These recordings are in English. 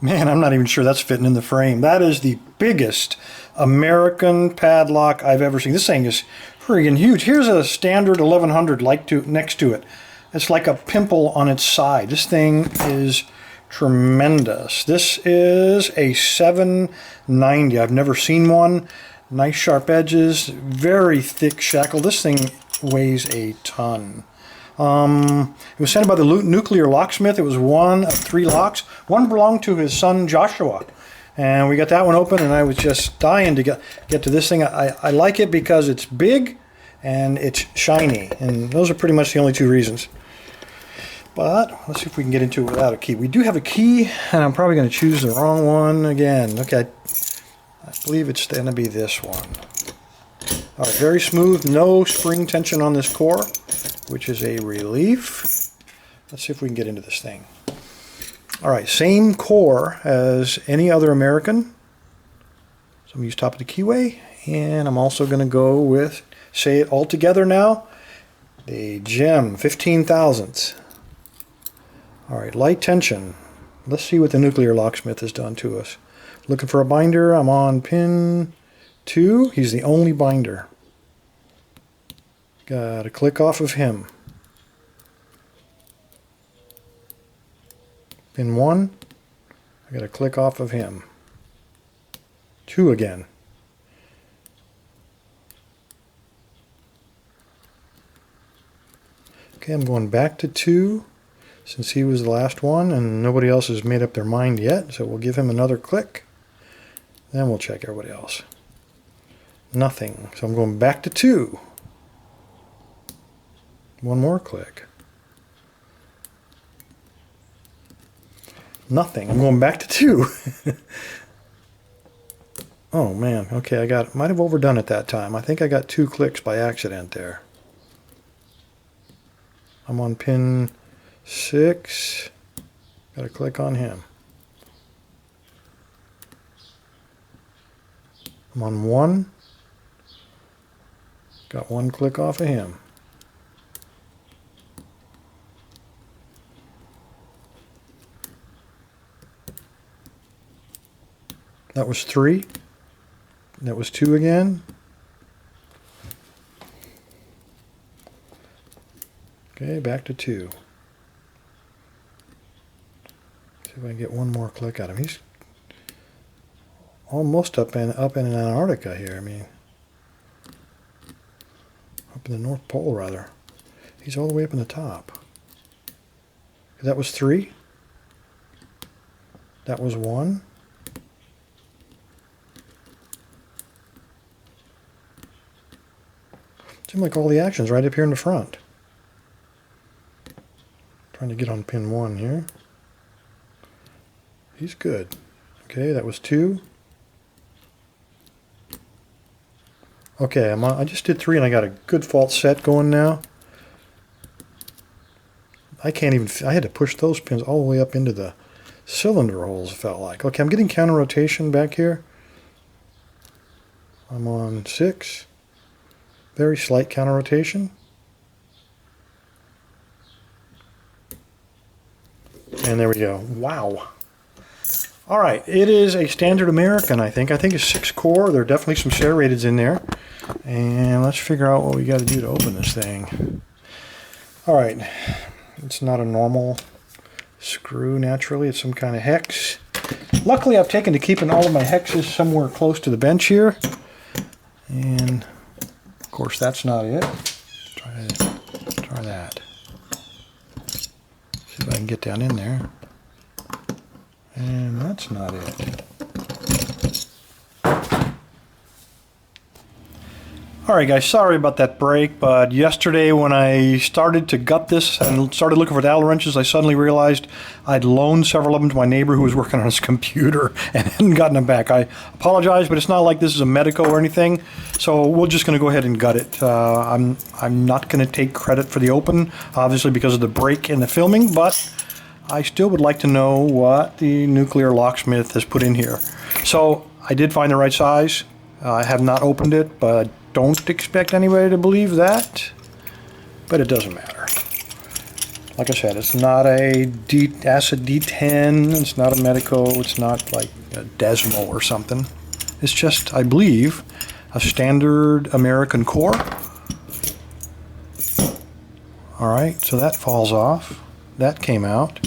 Man, I'm not even sure that's fitting in the frame. That is the biggest American padlock I've ever seen. This thing is friggin' huge. Here's a standard 1100 next to it. It's like a pimple on its side. This thing is tremendous. This is a 790. I've never seen one. Nice sharp edges, very thick shackle. This thing weighs a ton. It was sent by the nuclear locksmith. It was one of 3 locks. One belonged to his son Joshua. And we got that one open, and I was just dying to get to this thing. I like it because it's big and it's shiny. And those are pretty much the only 2 reasons. But let's see if we can get into it without a key. We do have a key, and I'm probably going to choose the wrong one again. Okay, I believe it's going to be this one. All right, very smooth, no spring tension on this core, which is a relief. Let's see if we can get into this thing. All right, same core as any other American. So I'm going to use top of the keyway, and I'm also going to go with, say it all together now, the gem 15 thousandths. All right, light tension. Let's see what the nuclear locksmith has done to us. Looking for a binder. I'm on pin 2. He's the only binder. Got a click off of him. Pin 1. I got a click off of him. 2 again. Okay, I'm going back to 2. Since he was the last one and nobody else has made up their mind yet, so we'll give him another click. Then we'll check everybody else. Nothing. So I'm going back to 2. One more click. Nothing. I'm going back to 2. Oh man, okay, might have overdone it that time. I think I got 2 clicks by accident there. I'm on pin 6. Got to click on him. I'm on 1. Got 1 click off of him. That was 3. That was 2 again. Okay, back to 2. See if I can get 1 more click out of him. He's almost up in Antarctica here. I mean, up in the North Pole rather. He's all the way up in the top. That was 3. That was 1. Seems like all the action's right up here in the front. Trying to get on pin 1 here. He's good. Okay, that was 2. Okay, I just did 3 and I got a good false set going now. I had to push those pins all the way up into the cylinder holes, it felt like. Okay, I'm getting counter rotation back here. I'm on 6. Very slight counter rotation. And there we go. Wow. All right, it is a standard American, I think. I think it's 6 core. There are definitely some serrateds in there. And let's figure out what we got to do to open this thing. All right, it's not a normal screw naturally. It's some kind of hex. Luckily, I've taken to keeping all of my hexes somewhere close to the bench here. And of course, that's not it. Try that. See if I can get down in there. And that's not it. Alright guys, sorry about that break, but yesterday when I started to gut this and started looking for the Allen wrenches, I suddenly realized I'd loaned several of them to my neighbor who was working on his computer and hadn't gotten them back. I apologize, but it's not like this is a Medico or anything, so we're just going to go ahead and gut it. I'm not going to take credit for the open, obviously because of the break in the filming, but I still would like to know what the nuclear locksmith has put in here. So I did find the right size. I have not opened it, but don't expect anybody to believe that, but it doesn't matter. Like I said, it's not a acid D10, it's not a Medico, it's not like a Desmo or something. It's just, I believe, a standard American core. Alright, so that falls off. That came out.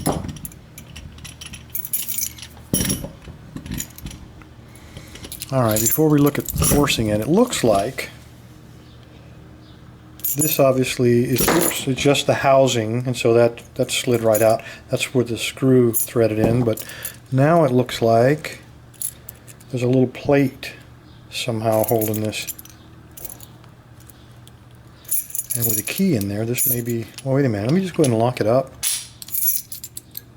Alright, before we look at forcing it, it looks like this obviously is it's just the housing, and so that slid right out. That's where the screw threaded in, but now it looks like there's a little plate somehow holding this. And with a key in there, this may be... Well, wait a minute. Let me just go ahead and lock it up.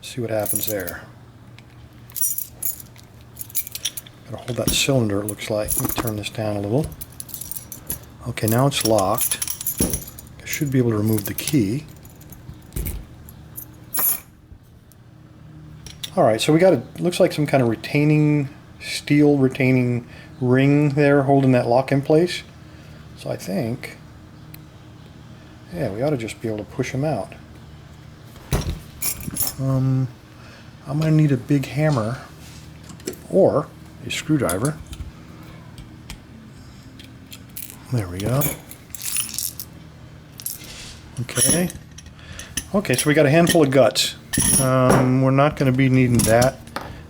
See what happens there. Gotta hold that cylinder, it looks like. Let me turn this down a little. Okay, now it's locked. I should be able to remove the key. Alright, so we got looks like some kind of steel retaining ring there holding that lock in place. So I think, yeah, we ought to just be able to push them out. I'm going to need a big hammer or a screwdriver. There we go. Okay. Okay, so we got a handful of guts. We're not going to be needing that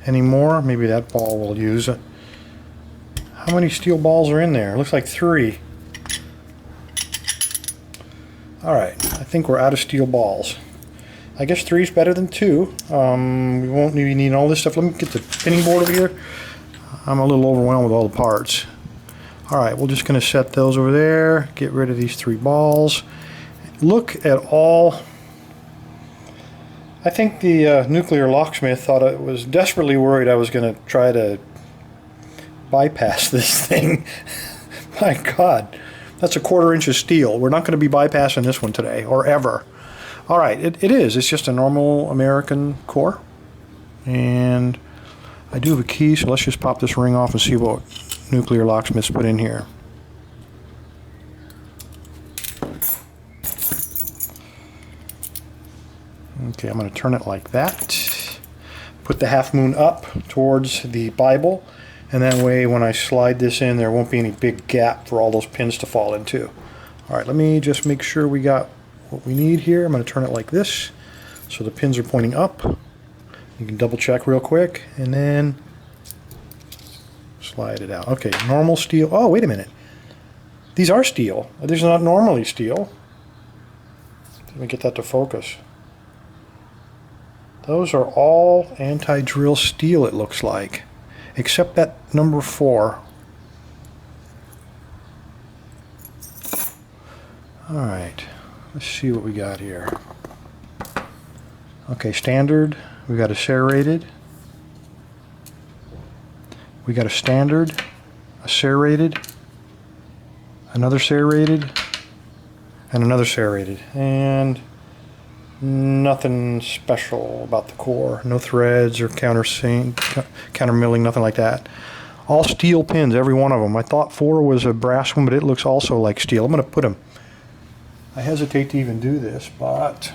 anymore. Maybe that ball we'll use. How many steel balls are in there? Looks like 3. Alright, I think we're out of steel balls. I guess 3 is better than 2. We won't be needing all this stuff. Let me get the pinning board over here. I'm a little overwhelmed with all the parts. Alright, we're just going to set those over there. Get rid of these 3 balls. Look at all... I think the nuclear locksmith thought I was desperately worried I was going to try to bypass this thing. My God, that's a 1/4 inch of steel. We're not going to be bypassing this one today, or ever. Alright, it is. It's just a normal American core. And I do have a key, so let's just pop this ring off and see what nuclear locksmiths put in here. Okay, I'm going to turn it like that. Put the half moon up towards the Bible, and that way when I slide this in, there won't be any big gap for all those pins to fall into. Alright, let me just make sure we got what we need here. I'm going to turn it like this, so the pins are pointing up. You can double check real quick, and then slide it out. Okay, normal steel. Oh, wait a minute. These are steel. These are not normally steel. Let me get that to focus. Those are all anti-drill steel, it looks like, except that number 4. Alright, let's see what we got here. Okay, standard. We got a serrated. We got a standard, a serrated, another serrated, and another serrated. And nothing special about the core. No threads or counter milling, nothing like that. All steel pins, every one of them. I thought 4 was a brass one, but it looks also like steel. I'm going to put them. I hesitate to even do this, but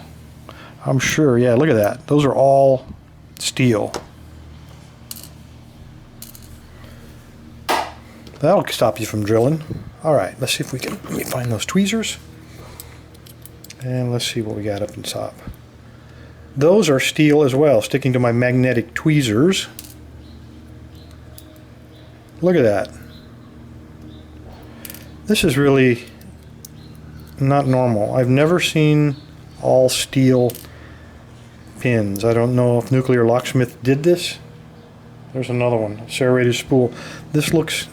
I'm sure. Yeah, look at that. Those are all steel. That'll stop you from drilling. Alright, let's see if we can let me find those tweezers. And let's see what we got up in top. Those are steel as well, sticking to my magnetic tweezers. Look at that. This is really not normal. I've never seen all steel pins. I don't know if Nuclear Locksmith did this. There's another one, serrated spool. This looks...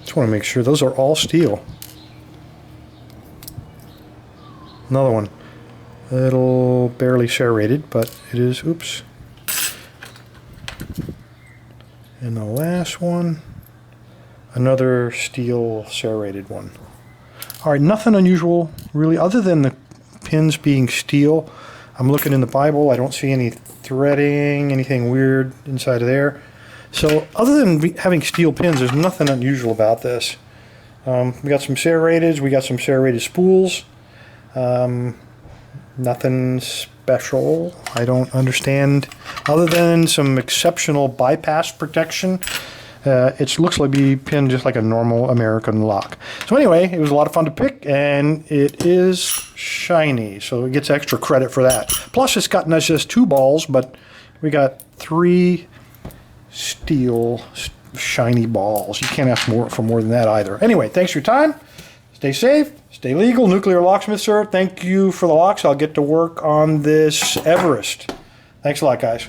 Just want to make sure those are all steel. Another one. A little barely serrated, but it is, oops. And the last one, another steel serrated one. Alright, nothing unusual really, other than the pins being steel. I'm looking in the Bible, I don't see any threading, anything weird inside of there. So, other than having steel pins, there's nothing unusual about this. We got some serrateds, we got some serrated spools. Nothing special. I don't understand, other than some exceptional bypass protection. It looks like be pinned just like a normal American lock. So anyway, it was a lot of fun to pick, and it is shiny, so it gets extra credit for that. Plus, it's got not just 2 balls, but we got 3 steel shiny balls. You can't ask for more than that either. Anyway, thanks for your time. Stay safe, stay legal. Nuclear Locksmith, sir. Thank you for the locks. I'll get to work on this Everest. Thanks a lot, guys.